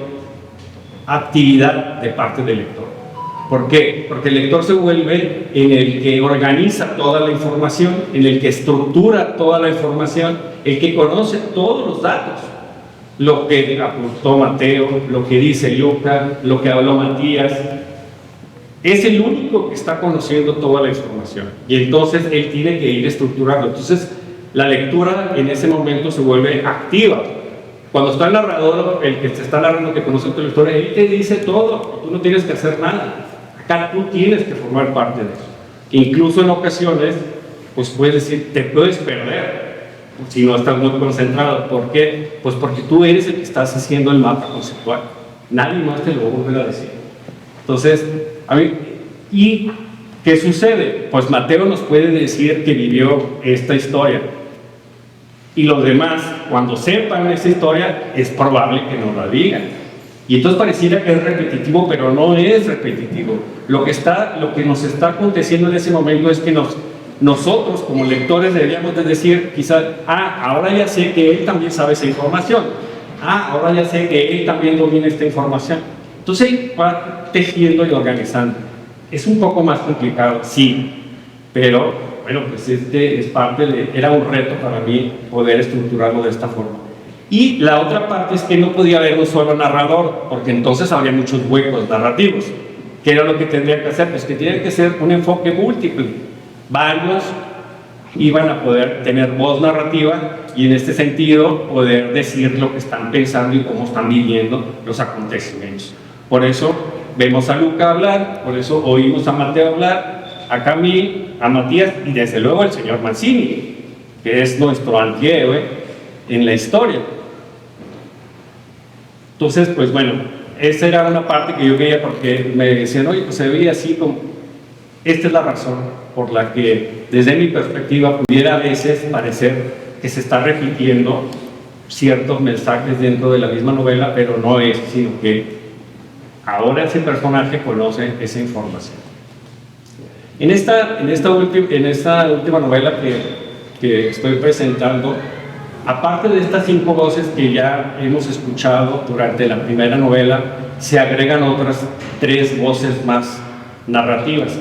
actividad de parte del lector. ¿Por qué? Porque el lector se vuelve en el que organiza toda la información, en el que estructura toda la información, el que conoce todos los datos. Lo que apuntó Mateo, lo que dice Luca, lo que habló Matías. Es el único que está conociendo toda la información. Y entonces él tiene que ir estructurando. Entonces, la lectura en ese momento se vuelve activa. Cuando está el narrador, el que te está narrando, que conoce tu historia, él te dice todo, tú no tienes que hacer nada. Acá tú tienes que formar parte de eso. Incluso en ocasiones, pues puedes decir, te puedes perder si no estás muy concentrado. ¿Por qué? Pues porque tú eres el que estás haciendo el mapa conceptual. Nadie más te lo va a volver a decir. Entonces, ¿y qué sucede? Pues Mateo nos puede decir que vivió esta historia. Y los demás, cuando sepan esa historia, es probable que nos la digan. Y entonces pareciera que es repetitivo, pero no es repetitivo. Lo que nos está aconteciendo en ese momento es que nosotros como lectores deberíamos de decir, quizás, ahora ya sé que él también sabe esa información. Ahora ya sé que él también domina esta información. Entonces va tejiendo y organizando. Es un poco más complicado, sí, pero bueno, pues es parte era un reto para mí poder estructurarlo de esta forma. Y la otra parte es que no podía haber un solo narrador, porque entonces habría muchos huecos narrativos. ¿Qué era lo que tendría que hacer? Pues que tiene que ser un enfoque múltiple. Varios iban a poder tener voz narrativa y en este sentido poder decir lo que están pensando y cómo están viviendo los acontecimientos. Por eso vemos a Luca hablar, por eso oímos a Mateo hablar, a Camille, a Matías y desde luego al señor Mancini, que es nuestro antihéroe en la historia. Entonces, pues bueno, esa era una parte que yo veía porque me decían, oye, pues se veía así como... Esta es la razón por la que, desde mi perspectiva, pudiera a veces parecer que se está repitiendo ciertos mensajes dentro de la misma novela, pero no es, sino que ahora ese personaje conoce esa información. En esta última novela que estoy presentando, aparte de estas 5 voces que ya hemos escuchado durante la primera novela, se agregan otras 3 voces más narrativas.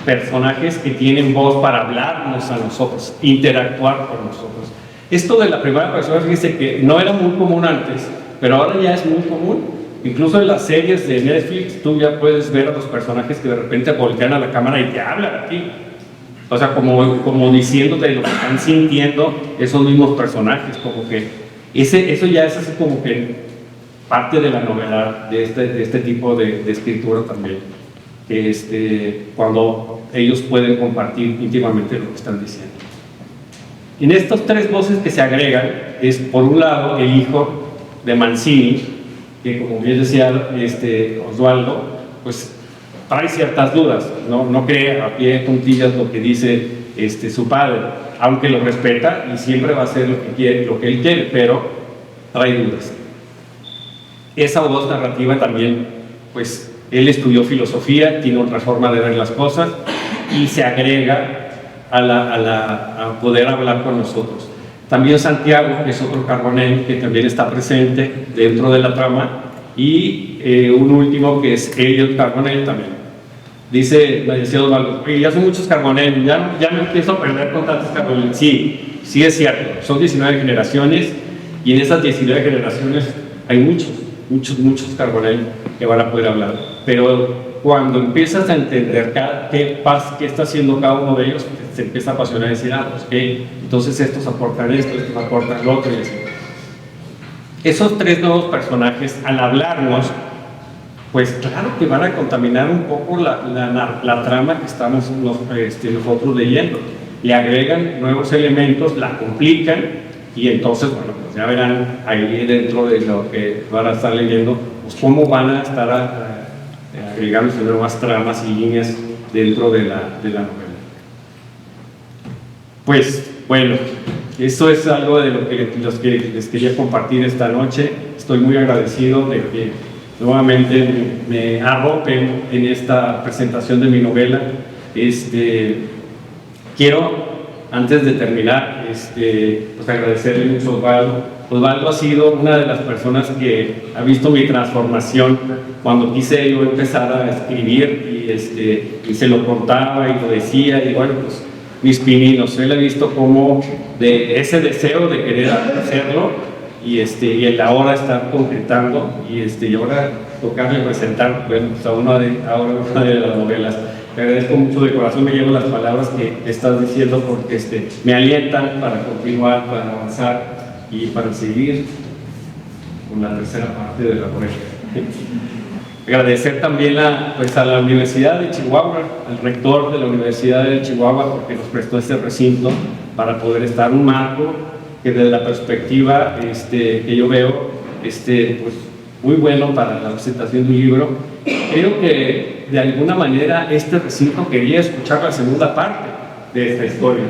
Personajes que tienen voz para hablarnos a nosotros, interactuar con nosotros. Esto de la primera persona, fíjense que no era muy común antes, pero ahora ya es muy común. Incluso en las series de Netflix tú ya puedes ver a los personajes que de repente voltean a la cámara y te hablan a ti. O sea, como diciéndote lo que están sintiendo esos mismos personajes, como que eso ya es así como que parte de la novela, de este tipo de escritura también. Cuando ellos pueden compartir íntimamente lo que están diciendo. En estas 3 voces que se agregan es, por un lado, el hijo de Mancini, que como bien decía Osvaldo, pues trae ciertas dudas, no cree a pie de puntillas lo que dice su padre, aunque lo respeta y siempre va a hacer lo que él quiere, pero trae dudas. Esa voz narrativa también, pues él estudió filosofía, tiene otra forma de ver las cosas y se agrega a poder hablar con nosotros. También Santiago, que es otro Carbonell, que también está presente dentro de la trama, y un último que es Elliot Carbonell también. Me decía Osvaldo, ya son muchos Carbonell, ya me empiezo a perder con tantos Carbonell. Sí es cierto, son 19 generaciones, y en esas 19 generaciones hay muchos Carbonell que van a poder hablar. Pero cuando empiezas a entender qué está haciendo cada uno de ellos, se empieza a apasionar y decir, pues entonces estos aportan esto, estos aportan lo otro, y así. Esos 3 nuevos personajes, al hablarnos, pues claro que van a contaminar un poco la trama que estamos nosotros leyendo. Le agregan nuevos elementos, la complican, y entonces, bueno, pues ya verán ahí dentro de lo que van a estar leyendo, pues cómo van a estar agregando nuevas tramas y líneas dentro de la novela. Pues bueno, eso es algo de lo que les quería compartir esta noche. Estoy muy agradecido de que nuevamente me arropen en esta presentación de mi novela. Quiero, antes de terminar, pues agradecerle mucho a Osvaldo. Osvaldo ha sido una de las personas que ha visto mi transformación cuando quise yo empezar a escribir y se lo contaba y lo decía, y bueno, pues mis pininos. Él ha visto como de ese deseo de querer hacerlo y el ahora estar concretando y ahora tocarle y presentar, bueno, pues ahora una de las novelas. Te agradezco mucho de corazón, me llevo las palabras que estás diciendo porque me alientan para continuar, para avanzar y para seguir con la tercera parte de la novela. Agradecer también a la Universidad de Chihuahua, al rector de la Universidad de Chihuahua, porque nos prestó este recinto para poder estar un marco que desde la perspectiva que yo veo, pues muy bueno para la presentación de un libro. Creo que de alguna manera este recinto quería escuchar la segunda parte de esta historia,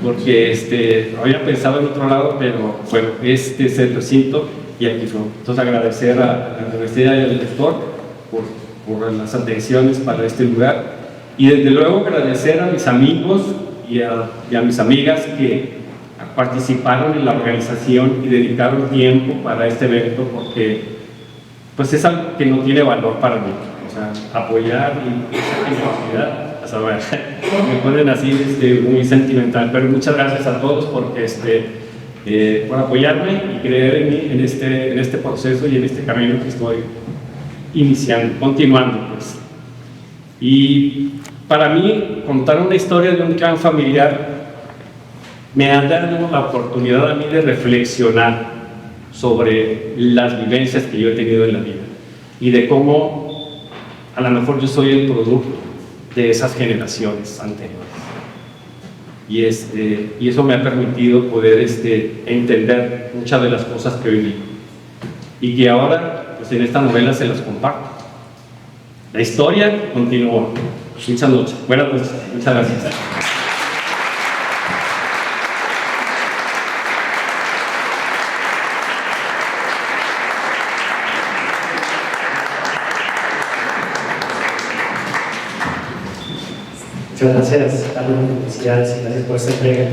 porque había pensado en otro lado, pero bueno, este es el recinto y aquí fue. Entonces agradecer a la Universidad y al rector por las atenciones para este lugar, y desde luego agradecer a mis amigos y a mis amigas que participaron en la organización y dedicaron tiempo para este evento, porque pues es algo que no tiene valor para mí, o sea, apoyar y esa generosidad, o sea, me ponen así muy sentimental, pero muchas gracias a todos porque por apoyarme y creer en mí en este proceso y en este camino que estoy iniciando, continuando pues. Y para mí contar una historia de un clan familiar me ha dado la oportunidad a mí de reflexionar sobre las vivencias que yo he tenido en la vida y de cómo a lo mejor yo soy el producto de esas generaciones anteriores, y eso me ha permitido poder entender muchas de las cosas que viví y que ahora pues en esta novela se las comparto. La historia continúa. Muchas noches. Buenas noches. Muchas gracias. Muchas gracias, Carlos. Felicidades y gracias por esta entrega.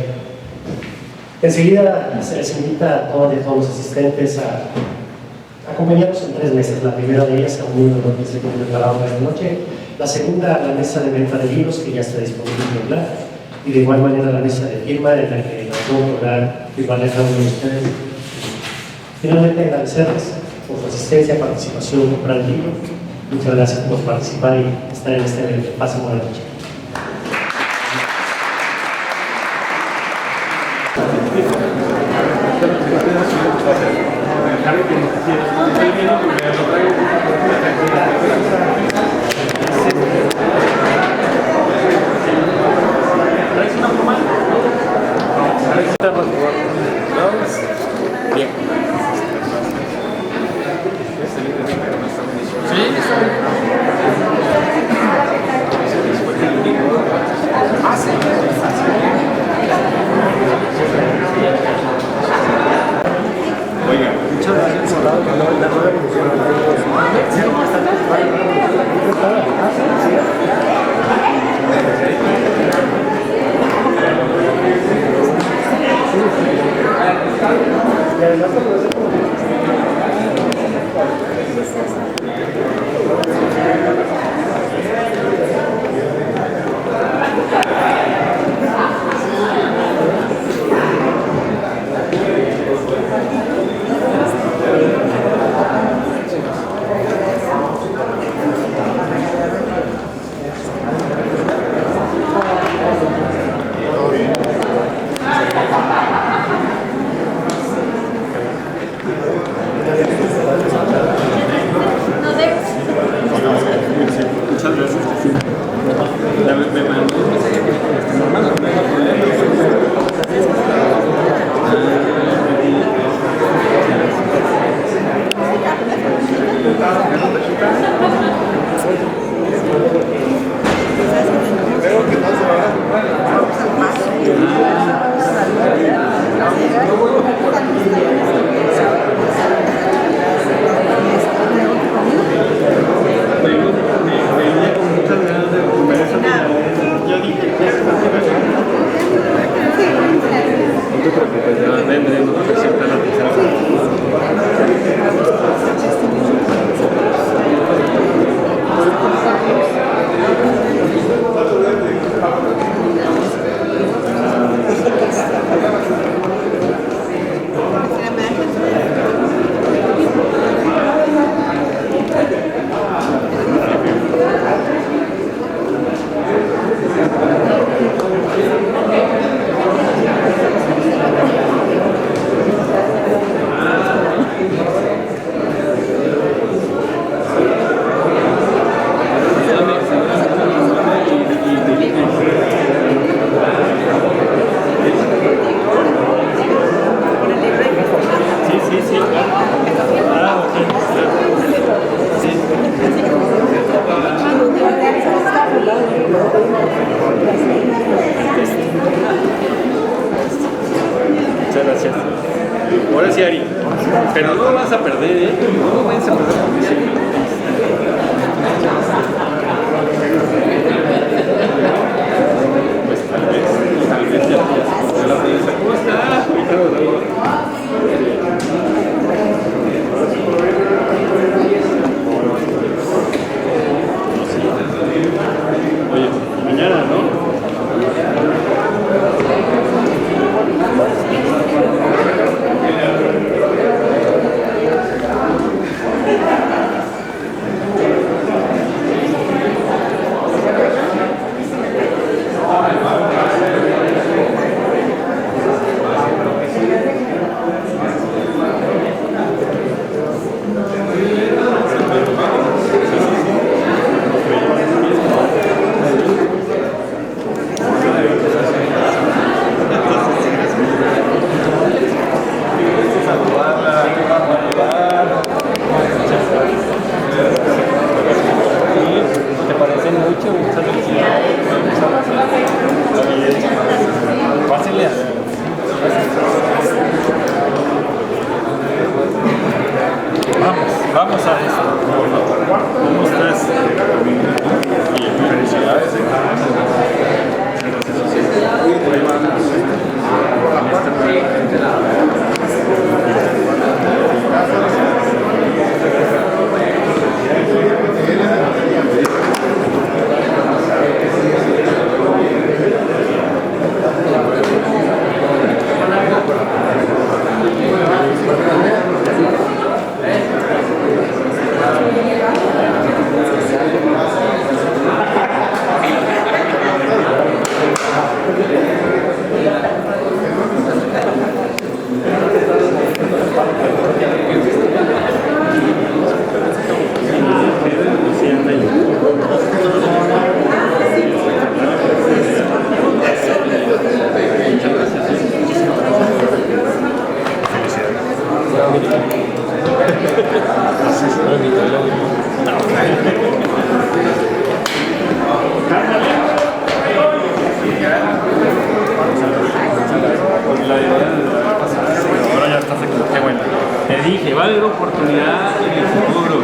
Enseguida se les invita a todos los asistentes a acompañarnos en 3 mesas. La primera de ellas, a uno de los que se preparado para esta noche. La segunda, la mesa de venta de libros, que ya está disponible en Black. Y de igual manera, la mesa de firma, en la que nos podrá firmar cada uno de ustedes. Finalmente, agradecerles por su asistencia, participación, comprar el libro. Muchas gracias por participar y estar en este evento. Pasen buena noche. Muchas gracias. Ahora sí, Ari. Pero no lo vas a perder, ¿eh? No lo vayas a perder porque sí. Pues tal vez ya. ¿Cómo está? Oye, mañana, ¿no? ¿Te parece mucho? Muchas felicidades. Pásenle a Vamos a eso. ¿Cómo estás? Felicidades. Ahora ya estás aquí. Qué bueno. Te dije, va a haber oportunidad en el futuro.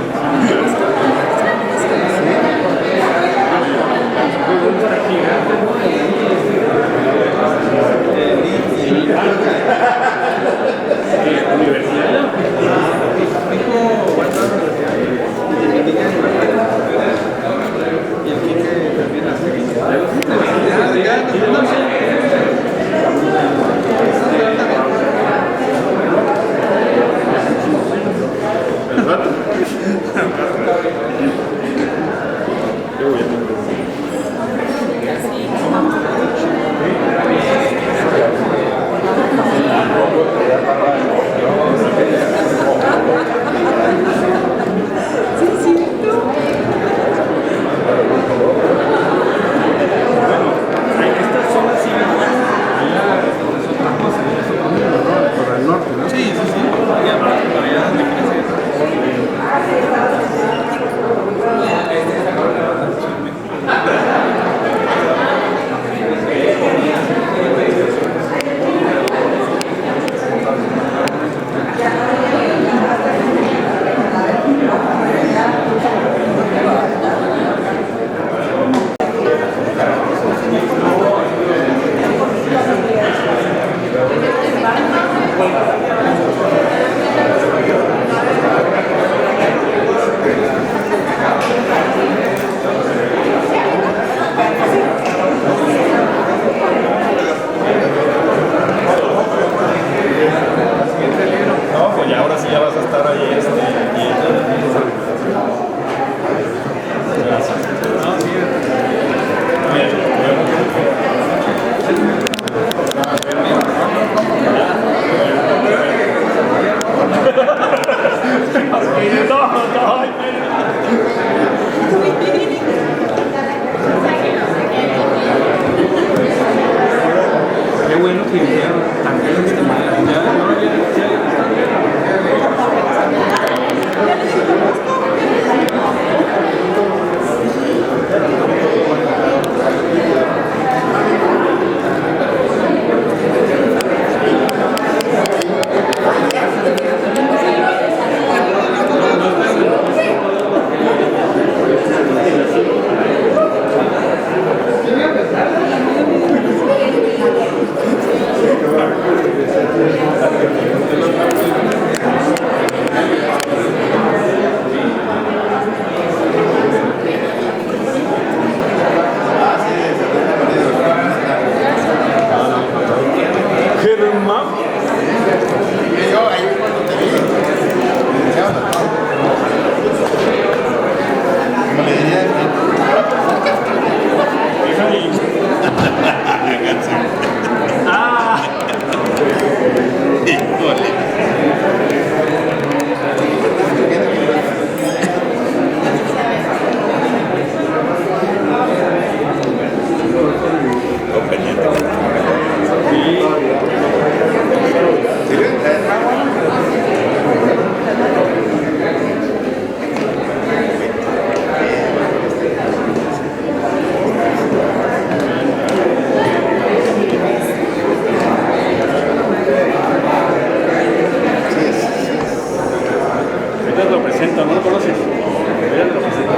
Apenas lo presento, ¿no lo conoces? Apenas lo presento.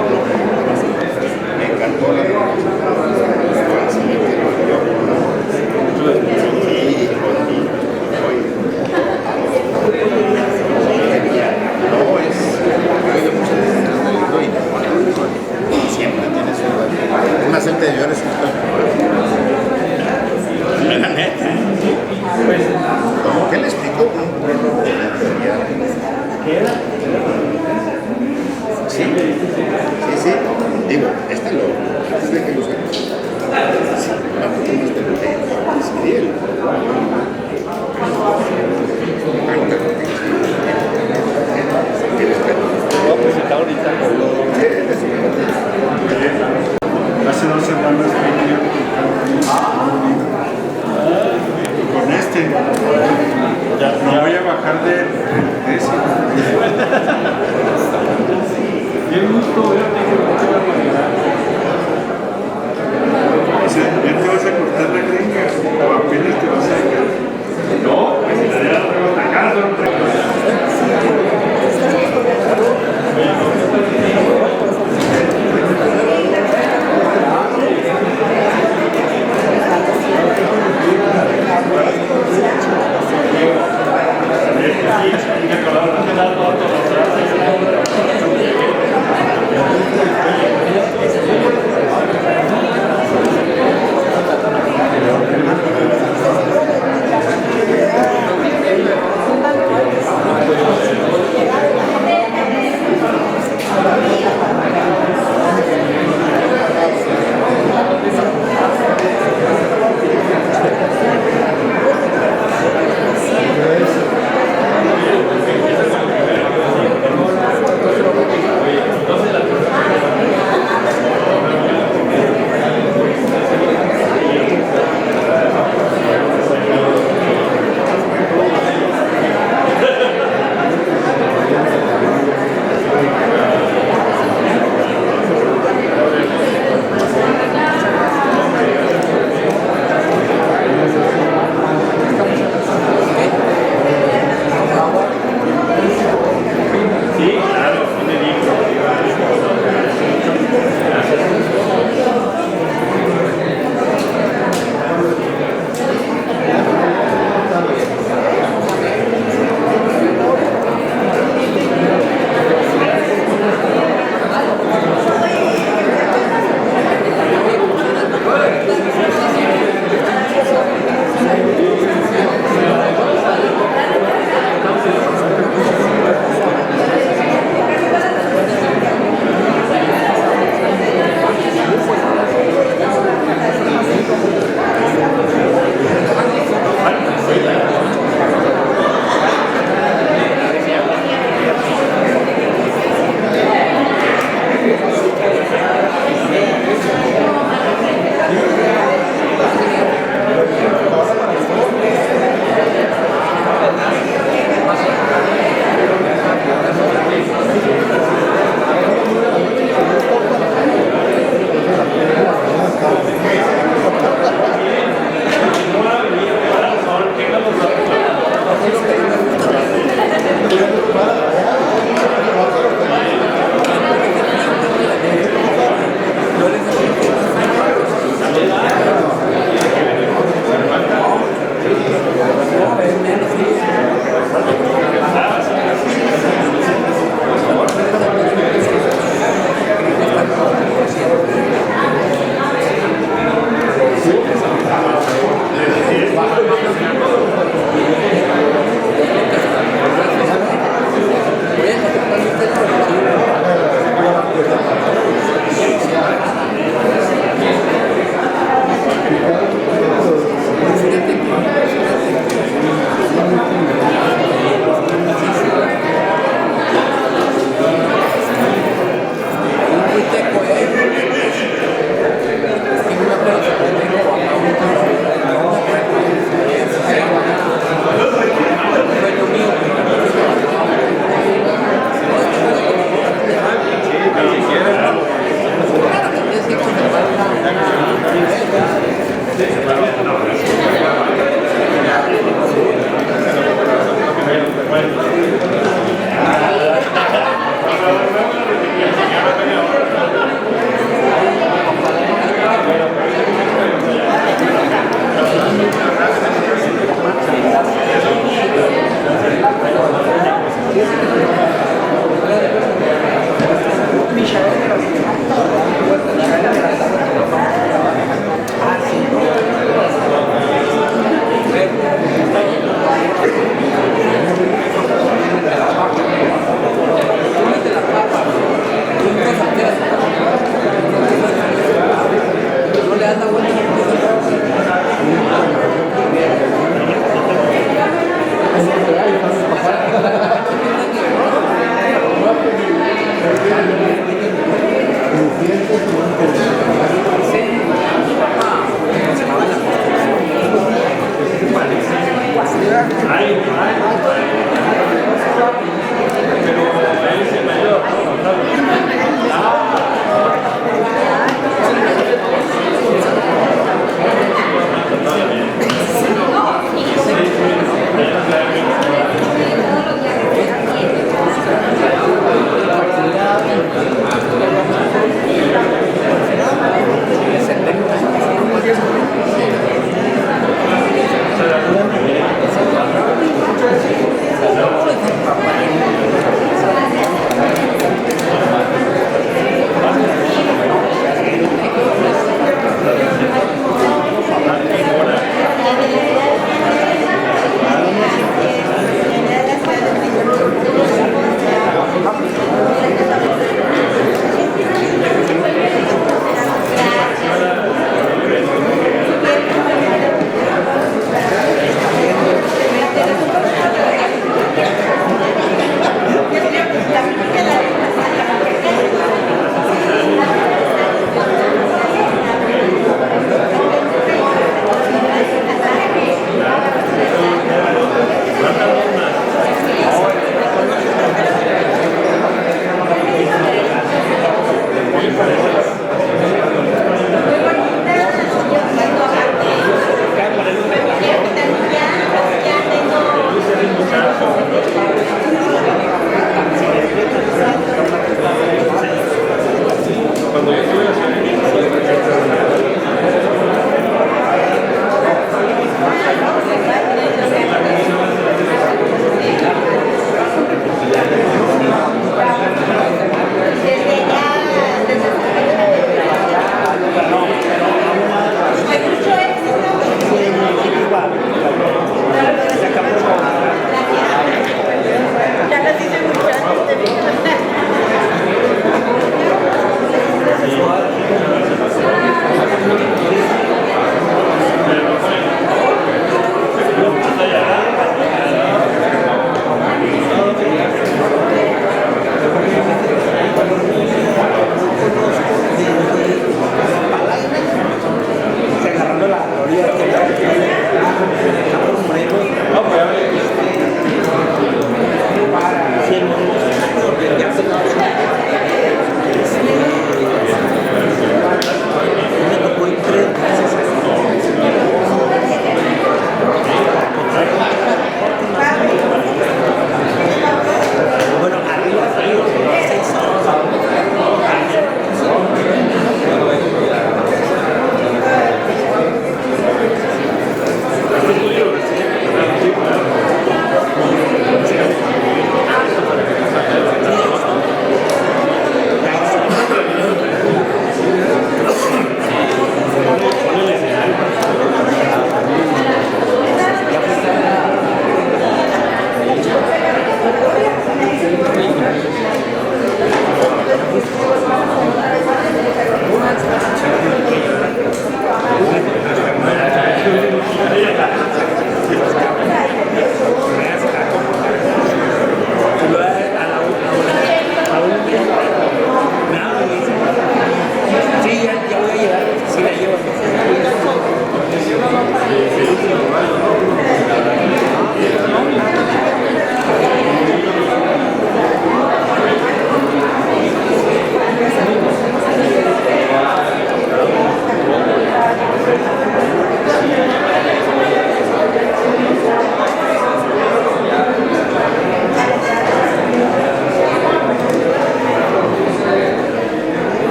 Me encantó la siempre tiene su lugar. Es más, el de llorar es la neta. ¿Qué le explicó? Un prólogo de la teoría. ¿Qué era? Sí, sí. Digo, esta lo antes de que lo saque. Sí, va un poco más de lo que escribí él. Lo voy a presentar ahorita. Hace 2 semanas que yo con este. Ya me voy a bajar de ese. Bien gusto verte, qué barbaridad. O sea, ya te vas a cortar la gringa o apenas te vas a dejar. No, pues ya no tengo hasta acá,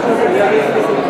responsabilidad de este